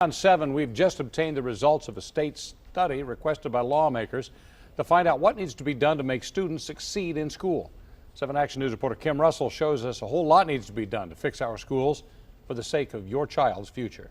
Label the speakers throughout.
Speaker 1: On 7, we've just obtained the results of a state study requested by lawmakers to find out what needs to be done to make students succeed in school. 7 Action News reporter Kim Russell shows us a whole lot needs to be done to fix our schools for the sake of your child's future.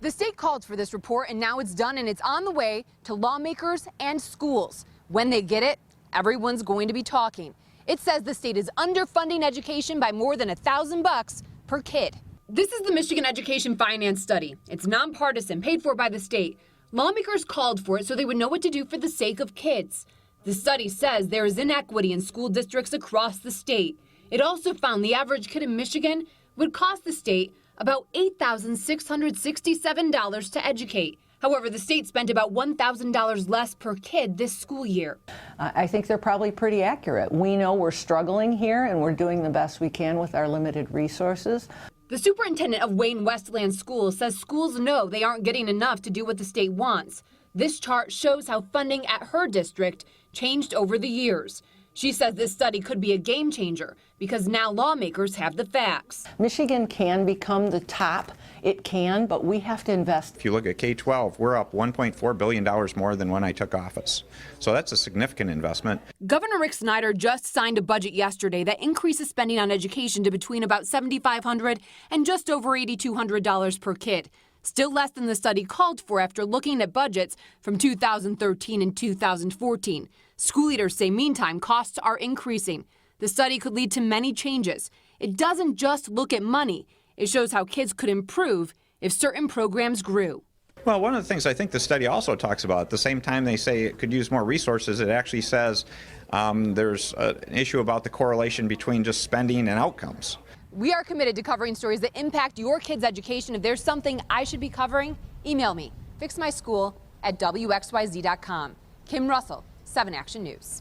Speaker 2: The state called for this report, and now it's done, and it's on the way to lawmakers and schools. When they get it, everyone's going to be talking. It says the state is underfunding education by more than $1,000 per kid. This is the Michigan Education Finance Study. It's nonpartisan, paid for by the state. Lawmakers called for it so they would know what to do for the sake of kids. The study says there is inequity in school districts across the state. It also found the average kid in Michigan would cost the state about $8,667 to educate. However, the state spent about $1,000 less per kid this school year.
Speaker 3: I think they're probably pretty accurate. We know we're struggling here, and we're doing the best we can with our limited resources.
Speaker 2: The superintendent of Wayne Westland Schools says schools know they aren't getting enough to do what the state wants. This chart shows how funding at her district changed over the years. She says this study could be a game changer because now lawmakers have the facts.
Speaker 3: Michigan can become the top. It can, but we have to invest.
Speaker 4: If you look at K-12, we're up $1.4 billion more than when I took office. So that's a significant investment.
Speaker 2: Governor Rick Snyder just signed a budget yesterday that increases spending on education to between about $7,500 and just over $8,200 per kid. Still less than the study called for after looking at budgets from 2013 and 2014. School leaders say meantime costs are increasing. The study could lead to many changes. It doesn't just look at money. It shows how kids could improve if certain programs grew.
Speaker 4: Well, one of the things I think the study also talks about, at the same time they say it could use more resources, it actually says there's an issue about the correlation between just spending and outcomes.
Speaker 2: We are committed to covering stories that impact your kids' education. If there's something I should be covering, email me, fixmyschool@WXYZ.com. Kim Russell, 7 Action News.